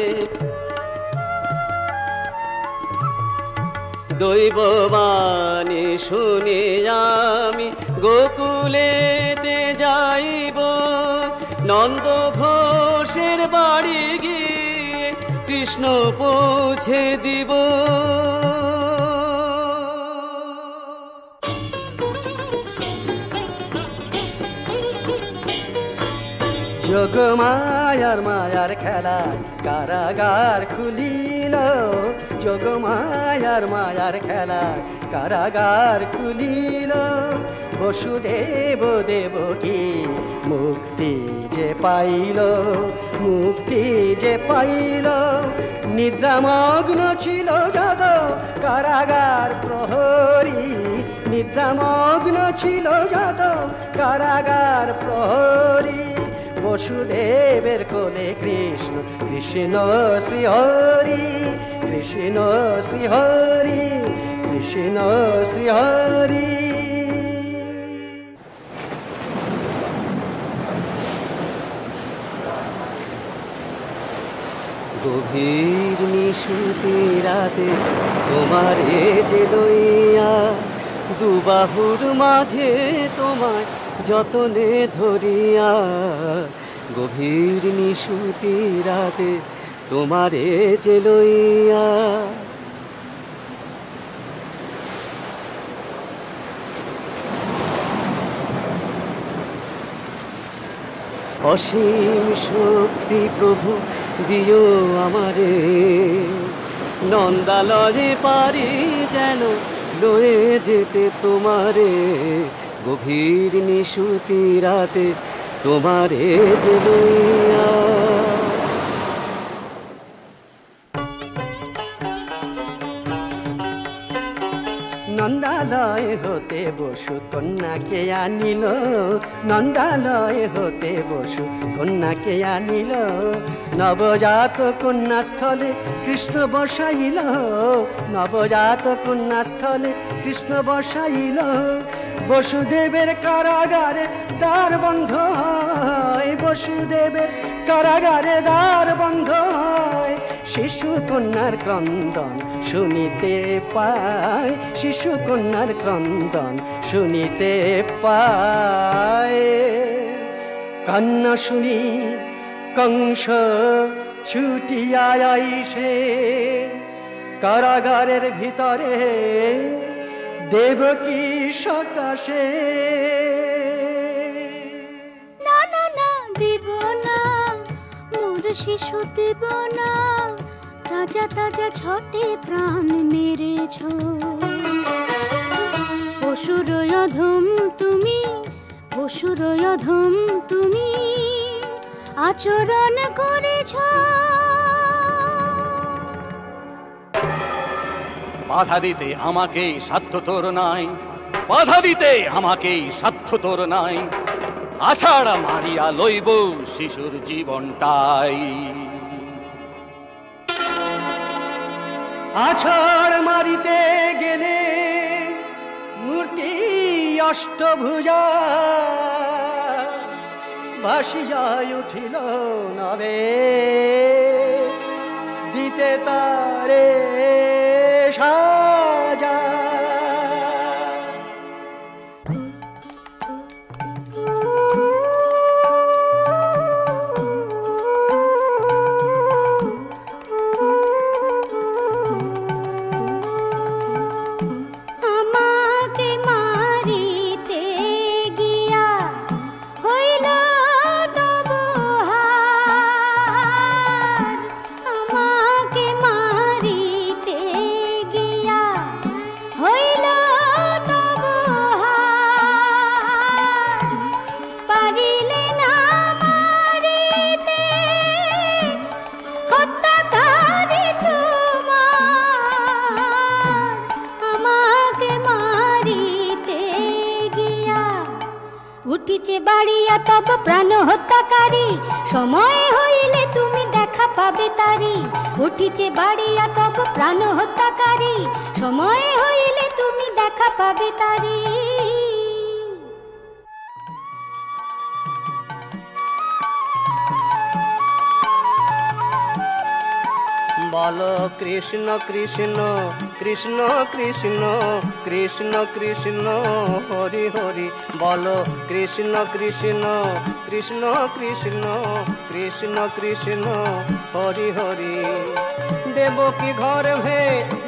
দৈববাণী শুনি আমি গোকুলেতে যাইব নন্দ ঘোষের বাড়ি গিয়ে কৃষ্ণ পৌঁছে দিব যোগ মায়ার মায়ার খেলা কারাগার খুলিল যোগ মায়ার মায়ার খেলা কারাগার খুলিল বসুদেব দেবকী মুক্তি যে পাইল মুক্তি যে পাইল নিদ্রামগ্ন ছিল যত কারাগার প্রহরী নিদ্রামগ্ন ছিল যত কারাগার প্রহরী বসুদেবের কোলে কৃষ্ণ কৃষ্ণ শ্রীহরি কৃষ্ণ শ্রীহরি কৃষ্ণ শ্রীহরি গভীর নিশুতি রাতে তোমারে যে লইয়া দুবাহুর মাঝে তোমায় যতনে ধরিয়া গভীর নিশুতি রাতে তোমারে যে লইয়া অসীম শক্তি প্রভু দিও আমারে নন্দালয়ে পারি যেন লয়ে যেতে তোমারে গভীর নিশুতি রাতে তোমারে যে লইয়া নন্দালয় হতে বসু কন্যাকে আনিল নন্দালয় হতে বসু কন্যাকে আনিল নবজাত কন্যাস্থলে কৃষ্ণ বসাইল নবজাত কন্যাস্থলে কৃষ্ণ বসাইল বসুদেবের কারাগারে দ্বার বন্ধ হয় বসুদেবের কারাগারে দ্বার বন্ধ হয় শিশু কন্যার ক্রন্দন শুনিতে পায় শিশু কন্যার ক্রন্দন শুনিতে পায় কান্না শুনি কংস ছুটিয়া আইসে কারাগারের ভিতরে দেবকী সকাশে না না না দেব না মোর শিশু দেব না তাজা তাজা ছটে প্রাণ মেরেছ পশুর অধম তুমি পশুর অধম তুমি আচরণ করেছ বাধা দিতে আমাকে সাধ্য তোর নাই বাধা দিতে আমাকে সাধ্য তোর নাই আছাড়া মারিয়া লইব শিশুর জীবনটাই আছাড় মারিতে গেলে মূর্তি অষ্টভুজা ভাসিয়া উঠিল নবে দিতে তারে সাজা বাড়িয়া তব প্রাণ হত্যাকারী, সময় হইলে তুমি দেখা পাবে তারি। উঠিছে বাড়িয়া তব প্রাণ হত্যাকারী, সময় হইলে তুমি দেখা পাবে তারি। বলো কৃষ্ণ কৃষ্ণ কৃষ্ণ কৃষ্ণ কৃষ্ণ কৃষ্ণ হরি হরি। বলো কৃষ্ণ কৃষ্ণ কৃষ্ণ কৃষ্ণ কৃষ্ণ কৃষ্ণ হরি হরি। দেবকী গর্ভে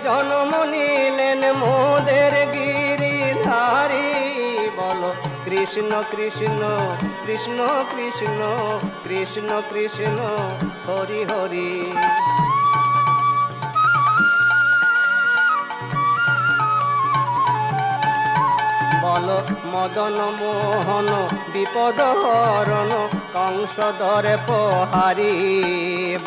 জন্ম নিলেন মোদের গিরিধারী। বলো কৃষ্ণ কৃষ্ণ কৃষ্ণ কৃষ্ণ কৃষ্ণ কৃষ্ণ হরি হরি। বলো মদন মোহন বিপদ হরণ কংস দরে প্রহারী।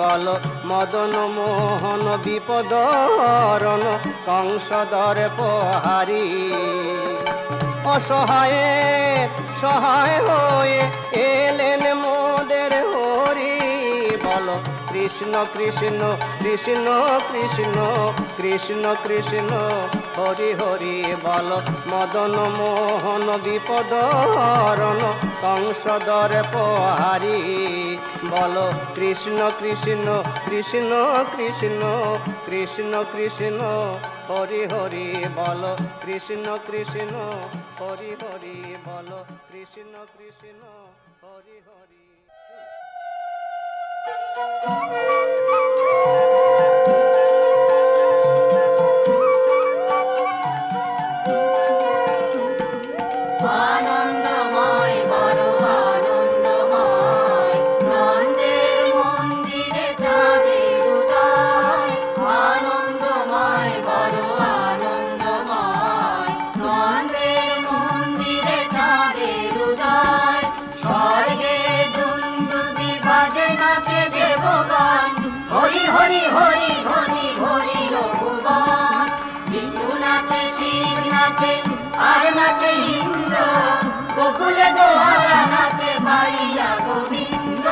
বলো মদন মোহন বিপদ হরণ কংস দরে প্রহারী। অসহায়ে সহায় হয়ে এলেন মোদের হরি। বলো কৃষ্ণ কৃষ্ণ কৃষ্ণ কৃষ্ণ কৃষ্ণ কৃষ্ণ হরি হরি। বলো মদন মোহন বিপদ হরণ কংস দরে প্রহারী। বলো কৃষ্ণ কৃষ্ণ কৃষ্ণ কৃষ্ণ কৃষ্ণ কৃষ্ণ হরি হরি। বলো কৃষ্ণ কৃষ্ণ হরি হরি। বলো কৃষ্ণ কৃষ্ণ হরি হরি। আনন্দময় বড় আনন্দময় নন্দের মন্দিরে চাঁদের উদয়। আনন্দময় বড় আনন্দময় নন্দের মন্দিরে চাঁদের উদয়। স্বর্গে দুন্দুবি বাজে নাচে দেবগণ, হরি হরি হরি ধ্বনি ভরিল ভুবন। বিষ্ণু নাচে শিব নাচে আর নাচে ইন্দ্র, গোকুলে দোহারা নাচে পাইয়া গোবিন্দ।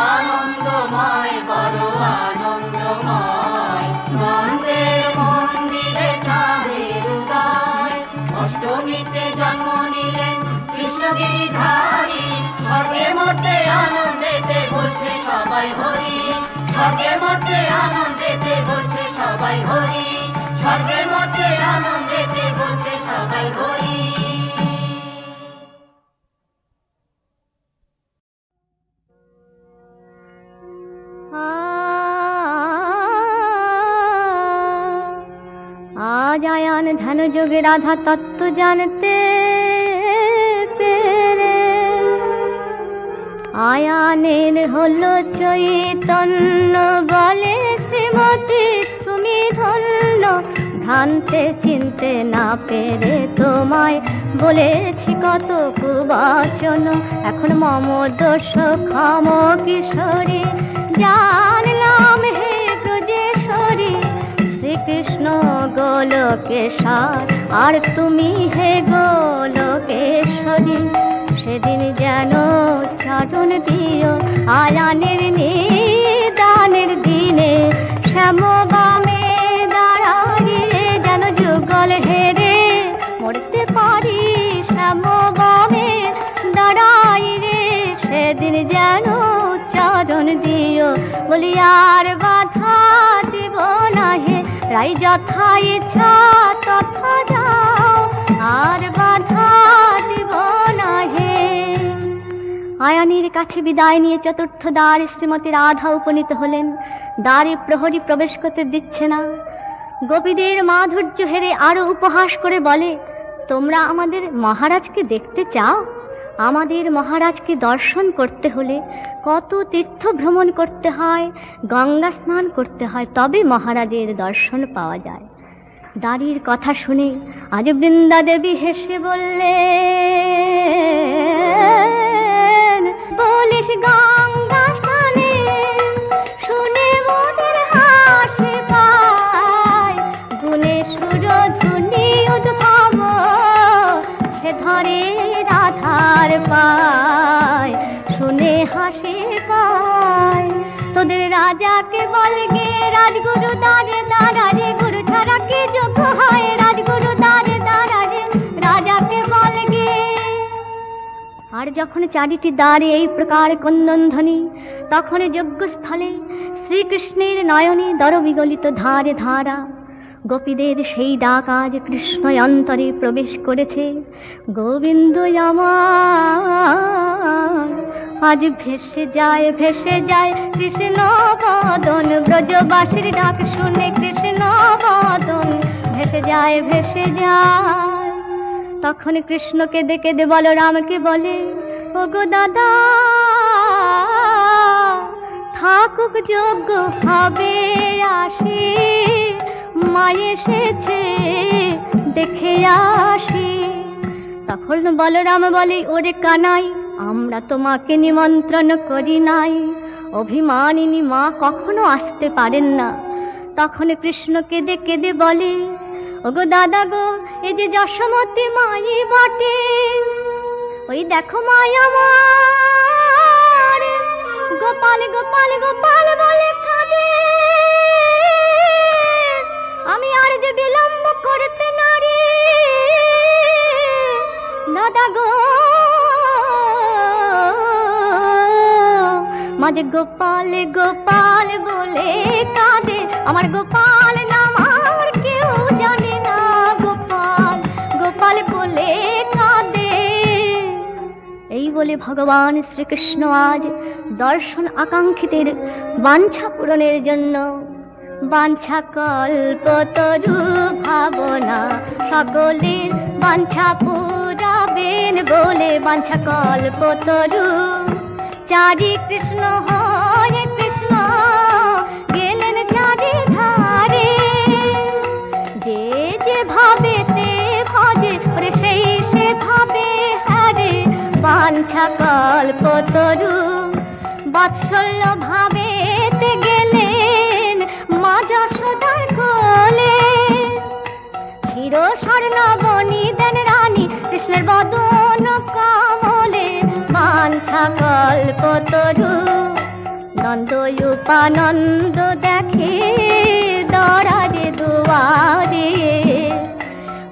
আনন্দময় বড় আনন্দময় নন্দের মন্দিরে চাঁদের উদয়। অষ্টমীতে জন্ম নিলেন কৃষ্ণ গিরিধারী। স্বর্গে মধ্যে আনন্দেতে বলছে সবাই হরি। স্বর্গের মধ্যে আনন্দেতে বলছে সবাই হরি। স্বর্গের মধ্যে আনন্দেতে বলছে সবাই হরি। আজ আয়ান ধ্যান যোগে রাধা তত্ত্ব জানতে পেরে, আয়ানের হলো চৈতন্য বলে শ্রীমতী তুমি ধন্য। ভ্রান্তে চিনতে না পেরে তোমায় বলেছি কত কুবচন। এখন মম দোষ ক্ষম কিশোরী, জানলাম হে ব্রজেশ্বরী। শ্রীকৃষ্ণ গোলকেশার আর তুমি হে গোলকেশ্বরী। সেদিন যেন চরণ দিও আয়ানের নিদানের দিনে। শ্যাম বামে দাঁড়াইয়ে যেন যুগল হেরে মরতে পারি। শ্যাম বামে দাঁড়াইয়ে সেদিন যেন চরণ দিও। বলি আর বাধা দিব না হে রাই, যথা ইচ্ছা তথা যাও। আর বাধা দিব না হে। আয়ানের কাছে বিদায় নিয়ে চতুর্থ দ্বার শ্রীমতী রাধা উপনীত হলেন। দ্বারে প্রহরী প্রবেশ করতে দিচ্ছে না। গোপীদের মাধুর্য হেরে আরো উপহাস করে বলে, তোমরা আমাদের মহারাজকে দেখতে চাও? আমাদের মহারাজকে দর্শন করতে হলে কত তীর্থ ভ্রমণ করতে হয়, গঙ্গা স্নান করতে হয়, তবে মহারাজের দর্শন পাওয়া যায়। দাঁড়ির কথা শুনে আজ বৃন্দা দেবী হেসে বললেন, বলিস গঙ্গা স্নানে শুনে মোদের হাসি পায়। গুণে সুর ধুনি উদ্ভব সে ধরে রাধার পায়। রাজাকে বলগে রাজগুরু দাঁড়ে দাঁড়ারে, গুরু ছাড়া কি যোগ্য হয়, রাজগুরু দাঁড়ে দাঁড়ারে রাজাকে বলগে। আর যখন চারিটি দ্বারে এই প্রকার ক্রন্দনধ্বনি, তখন যজ্ঞস্থলে শ্রীকৃষ্ণের নয়নে দরবিগলিত ধারে ধারা। গোপীদের সেই ডাক আজ কৃষ্ণ অন্তরে প্রবেশ করেছে। গোবিন্দ আমার আজ ভেসে যায় কৃষ্ণ বদন, ব্রজবাসীর ডাক শুনে কৃষ্ণ বদন ভেসে যায়। তখন কৃষ্ণকে ডেকে দে বলরামকে বলে, ওগো দাদা থাকুক যোগ্য হবে আসি, মা এসেছে দেখে আসি। তখন বলরাম বলে, ওরে কানাই আমরা তোমাকে নিমন্ত্রণ করি নাই, অভিমানিনী মা কখনো আসতে পারেন না। তখন কৃষ্ণকে ডেকে দে বলে, ওগো দাদা গো এই যে যশোমতী মাই বটে, ওই দেখো মাই আমার গোপাল গোপাল গোপাল বলে কাঁদে, আমি আর যে বিলম্ব করতে নারি, দাদা গো মাঝে গোপাল গোপাল বলে কাঁদে, আমার গোপাল নাম আর কেউ জানে না, গোপাল গোপাল বলে কাঁদে। এই বলে ভগবান শ্রীকৃষ্ণ আজ দর্শন আকাঙ্ক্ষিতের বাঞ্ছা পূরণের জন্য বাঞ্ছা কল্পতরু ভাবনা সকলের বাঞ্ছা পুরাবেন বলে, বাঞ্ছা কল্পতরু চারি কৃষ্ণ হরে কৃষ্ণ গেলেন চারি ধারে, যে যে ভাবেতে ভজে ওরে সেই সে ভাবে হারে, বাঞ্ছা কল্পতরু বাৎসল্য ভাবেতে গেলেন মা যশোদার কোলে, ক্ষীর স্বর্ণ বনি দেন রানী কৃষ্ণের বদন কমলে, বাঞ্ছা কল্পতরু নন্দ উপানন্দ দেখে দরারে দুয়ারে,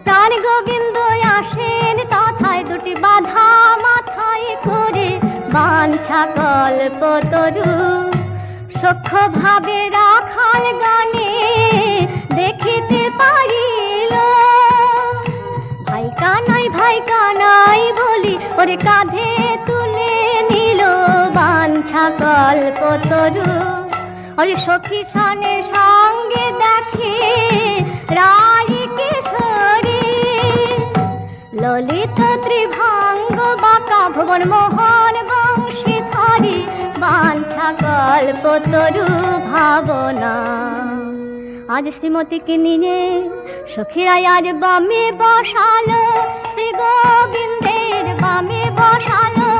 প্রাণ গোবিন্দ আসেন তথায় দুটি বাধা মাথায় করে, বাঞ্ছা কল্পতরু সখ্য ভাবে রাখাল গানে দেখিতে পারিল, ভাই কানাই বলি ওরে কাঁধে তুলে নিল, বাঞ্ছা কল্পতরু ওরে সখী সনে সঙ্গে দেখে রাই কিশোরী, ললিত ত্রিভঙ্গ বাঁকা ভুবন মোহন বংশী ধরি, বাঞ্ছা কল্পতরু ভাবনা। আজ শ্রীমতীকে নিয়ে সখীরাই আজ বামে বসালো, শ্রী গোবিন্দের বামে বসালো,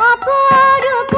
অপরূপ